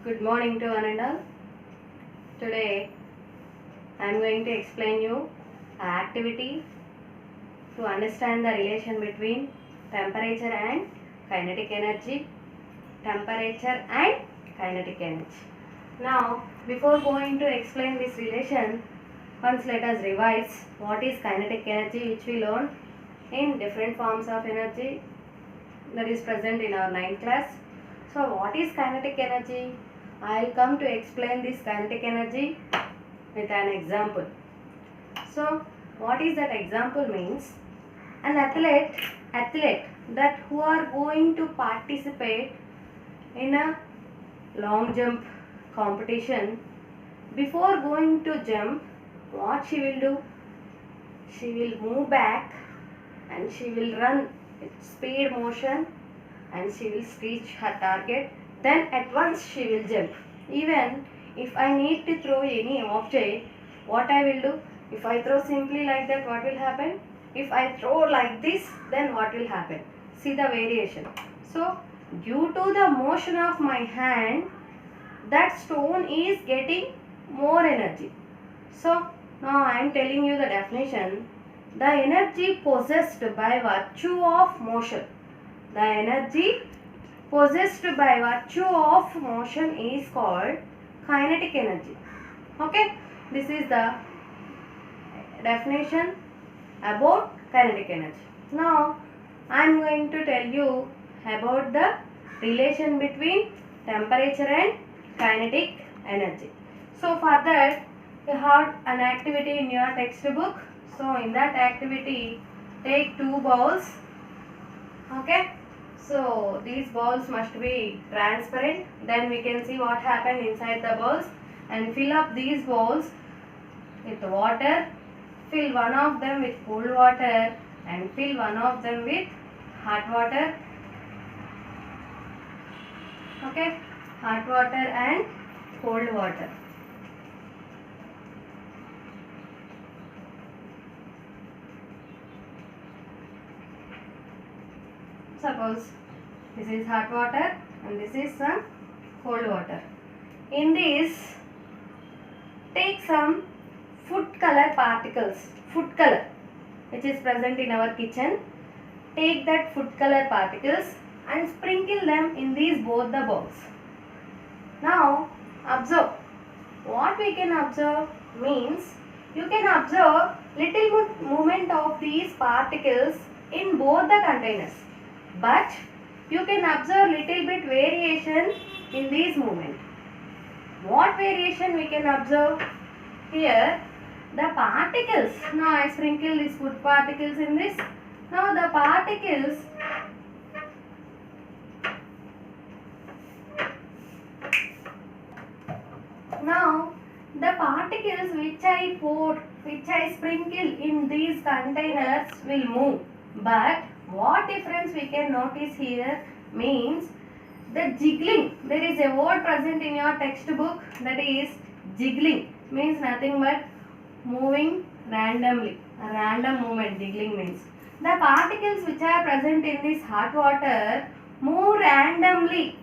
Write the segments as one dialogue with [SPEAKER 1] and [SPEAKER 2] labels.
[SPEAKER 1] Good morning to one and all. Today I am going to explain you an activity to understand the relation between temperature and kinetic energy. Temperature and kinetic energy. Now, before going to explain this relation, once let us revise what is kinetic energy, which we learned in different forms of energy that is present in our 9th class. So, what is kinetic energy? I will come to explain this kinetic energy with an example. So, what is that example means? An athlete that who are going to participate in a long jump competition, before going to jump, what she will do? She will move back and she will run with speed motion and she will reach her target. Then at once she will jump. Even if I need to throw any object, what I will do? If I throw simply like that, what will happen? If I throw like this, then what will happen? See the variation. So, due to the motion of my hand, that stone is getting more energy. So, now I am telling you the definition. The energy possessed by virtue of motion. The energy possessed by virtue of motion is called kinetic energy. Okay, this is the definition about kinetic energy. Now, I am going to tell you about the relation between temperature and kinetic energy. So, for that, you have an activity in your textbook. So, in that activity, take 2 balls. Okay. So, these balls must be transparent. Then we can see what happened inside the balls. And fill up these balls with water. Fill one of them with cold water. And fill one of them with hot water. Okay. Hot water and cold water. Suppose this is hot water and this is some cold water. In this, take some food color particles, food color which is present in our kitchen. Take that food color particles and sprinkle them in these both the bowls. Now, observe. What we can observe means you can observe little movement of these particles in both the containers. But you can observe little bit variation in these movement. What variation we can observe? Here the particles. Now I sprinkle these food particles in this. Now the particles which I sprinkle in these containers will move. But what difference we can notice here means the jiggling. There is a word present in your textbook, that is jiggling. Means nothing but moving randomly. A random movement, jiggling means. The particles which are present in this hot water move randomly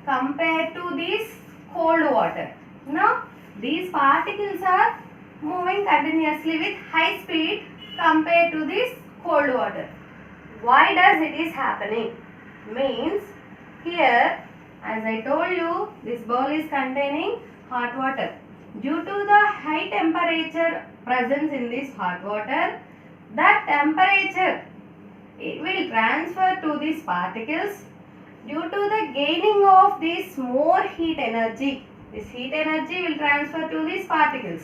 [SPEAKER 1] compared to this cold water. Now, these particles are moving continuously with high speed compared to this cold water. Why does it is happening? Means here, as I told you, this bowl is containing hot water. Due to the high temperature presence in this hot water, that temperature it will transfer to these particles. Due to the gaining of this more heat energy, this heat energy will transfer to these particles.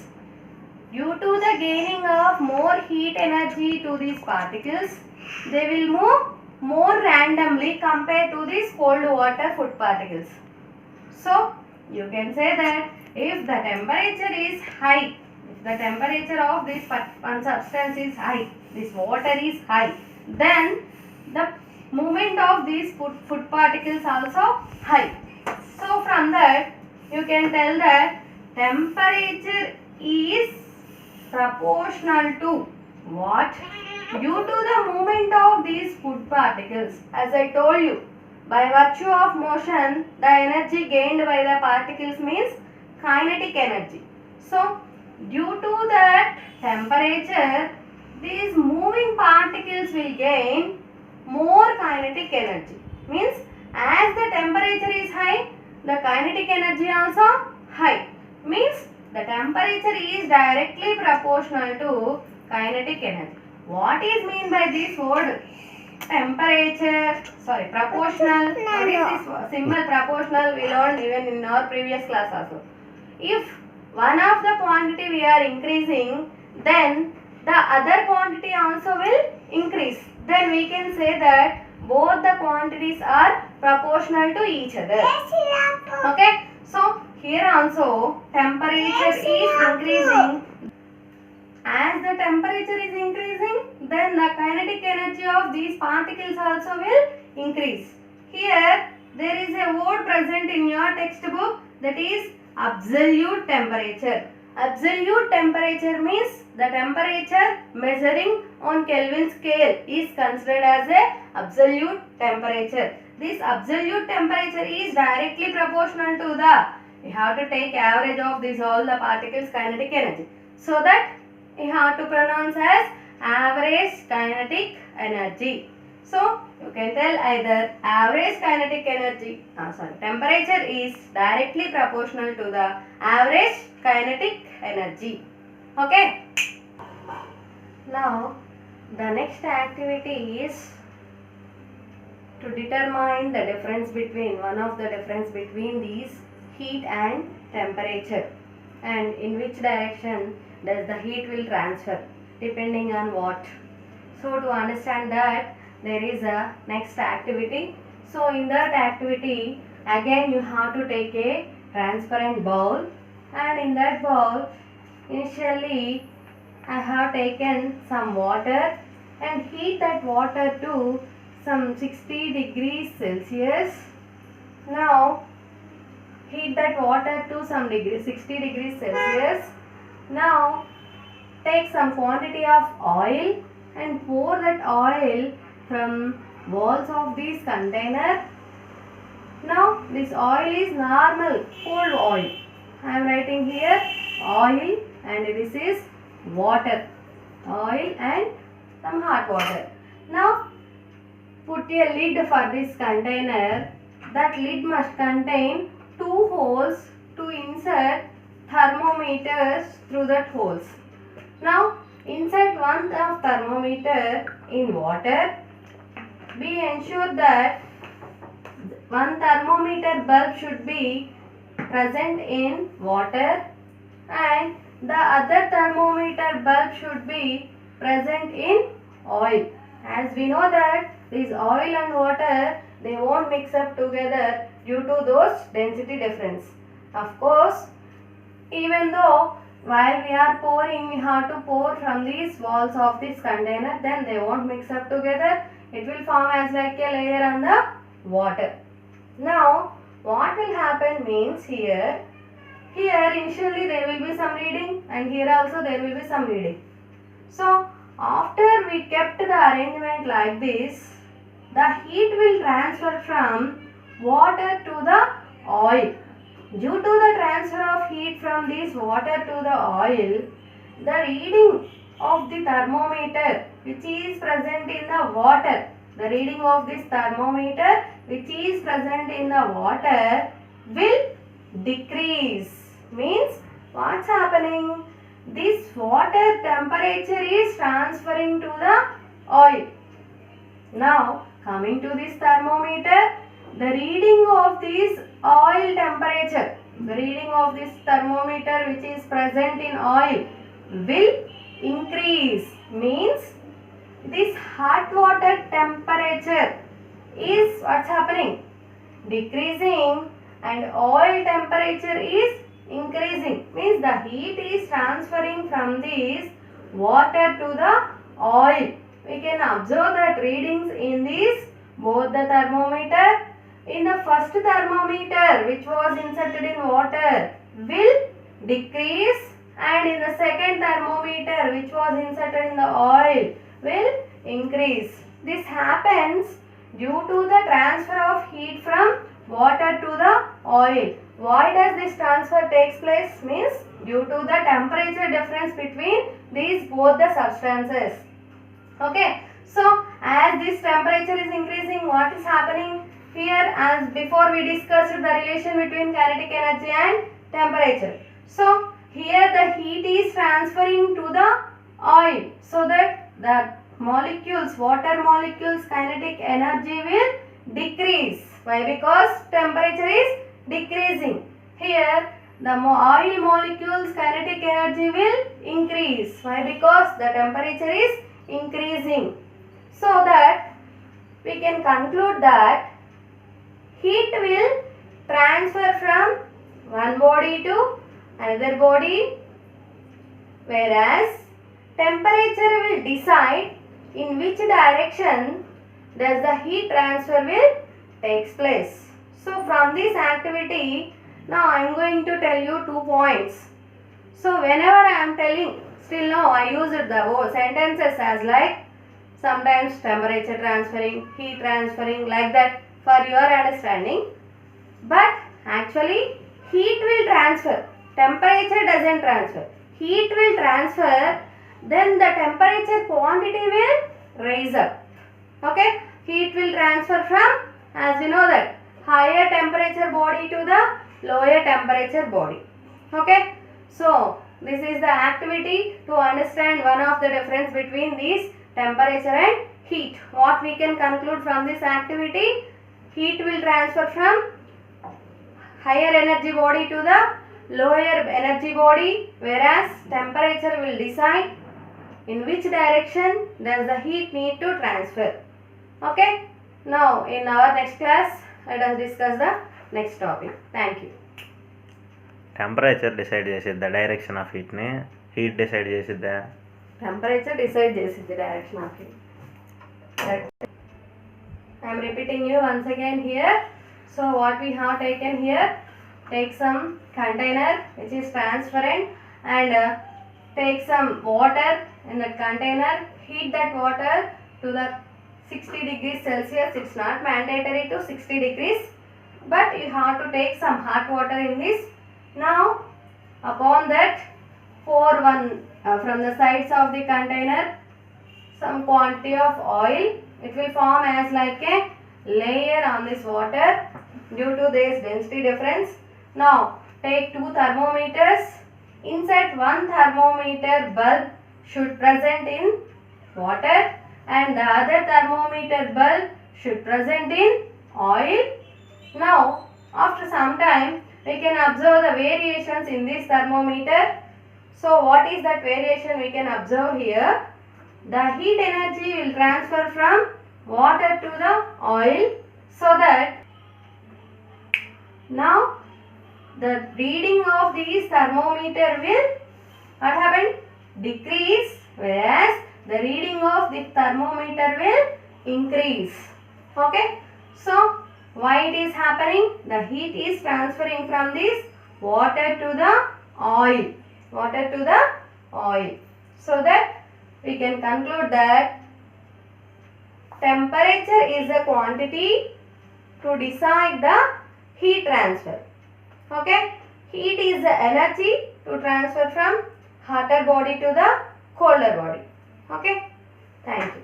[SPEAKER 1] Due to the gaining of more heat energy to these particles, they will move more randomly compared to these cold water food particles. So, you can say that if the temperature is high, if the temperature of this one substance is high, this water is high, then the movement of these food particles also high. So, from that you can tell that temperature is proportional to what? Due to the movement of these food particles. As I told you, By virtue of motion, the energy gained by the particles means kinetic energy. So, due to that temperature, these moving particles will gain more kinetic energy. Means as the temperature is high, the kinetic energy also high. Means the temperature is directly proportional to kinetic energy. What is mean by this word? Proportional. What is this symbol proportional? We learned even in our previous class also. If one of the quantity we are increasing, then the other quantity also will increase. Then we can say that both the quantities are proportional to each other. Okay. So here also temperature is increasing. As the temperature is increasing, then the kinetic energy of these particles also will increase. Here there is a word present in your textbook, that is absolute temperature. Absolute temperature means the temperature measuring on Kelvin scale is considered as a absolute temperature. This absolute temperature is directly proportional to the, we have to take average of these all the particles kinetic energy. So that we have to pronounce as average kinetic energy. So you can tell either average kinetic energy, temperature is directly proportional to the average kinetic energy. Okay. Now the next activity is to determine the difference between these heat and temperature, and in which direction does the heat will transfer depending on what. So to understand that, there is a next activity. So in that activity, again you have to take a transparent bowl, and in that bowl initially I have taken some water and heat that water to some 60 degrees Celsius. Now heat that water to some 60 degrees Celsius. Now take some quantity of oil and pour that oil from walls of this container. Now this oil is normal cold oil. I am writing here oil and this is water. Oil and some hot water. Now put a lid for this container. That lid must contain 2 holes to insert thermometers through that holes. Now insert one of thermometer in water. Be ensured that one thermometer bulb should be present in water and the other thermometer bulb should be present in oil. As we know that this oil and water, they won't mix up together due to those density difference. Of course, even though while we are pouring, we have to pour from these walls of this container, then they won't mix up together. It will form as like a layer on the water. Now what will happen means here initially there will be some reading and here also there will be some reading. So after we kept the arrangement like this, the heat will transfer from water to the oil. Due to the transfer of heat from this water to the oil, the reading of the thermometer which is present in the water, will decrease. Means what's happening? This water temperature is transferring to the oil. Now coming to this thermometer, the reading of this oil temperature, the reading of this thermometer which is present in oil will increase. Means this hot water temperature is what's happening? Decreasing, and oil temperature is increasing. Means the heat is transferring from this water to the oil. We can observe that readings in these both the thermometer. In the first thermometer which was inserted in water will decrease, and in the second thermometer which was inserted in the oil will increase. This happens due to the transfer of heat from water to the oil. Why does this transfer takes place? Means due to the temperature difference between these both the substances. Okay, so as this temperature is increasing, what is happening here? As before we discussed the relation between kinetic energy and temperature. So here the heat is transferring to the oil, so that the molecules, water molecules kinetic energy will decrease. Why? Because temperature is decreasing. Here the oil molecules kinetic energy will increase. Why? Because the temperature is increasing. So that we can conclude that heat will transfer from one body to another body, whereas temperature will decide in which direction does the heat transfer will takes place. So from this activity, now I am going to tell you 2 points. So whenever I am telling, still now I used the sentences as like sometimes temperature transferring, heat transferring, like that for your understanding. But actually heat will transfer, temperature doesn't transfer. Heat will transfer, then the temperature quantity will rise up. Okay, heat will transfer from, as you know that, higher temperature body to the lower temperature body. Okay, so this is the activity to understand one of the difference between these temperature and heat. What we can conclude from this activity? Heat will transfer from higher energy body to the lower energy body, whereas temperature will decide in which direction does the heat need to transfer. Okay, now in our next class let us discuss the next topic. Thank you.
[SPEAKER 2] Temperature decide చేసిద్దా direction of హీట్ని, heat decide చేసిద్దా?
[SPEAKER 1] Temperature decide చేసిద్ది direction of heat. I am repeating you once again here. So what we have taken here, take some container which is transparent and take some water in that container, heat that water to the 60 degrees Celsius. It's not mandatory to 60 degrees, but you have to take some hot water in this. Now upon that pour one from the sides of the container some quantity of oil. It will form as like a layer on this water due to this density difference. Now take 2 thermometers. Inside one thermometer bulb should present in water and the other thermometer bulb should present in oil. Now after some time we can observe the variations in this thermometer. So what is that variation we can observe here? The heat energy will transfer from water to the oil, so that now the reading of these thermometer will what happened? Decrease, whereas the reading of the thermometer will increase. Okay, so why it is happening? The heat is transferring from this water to the oil, water to the oil, so that we can conclude that temperature is a quantity to decide the heat transfer. Okay, heat is the energy to transfer from hotter body to the colder body. Okay, thank you.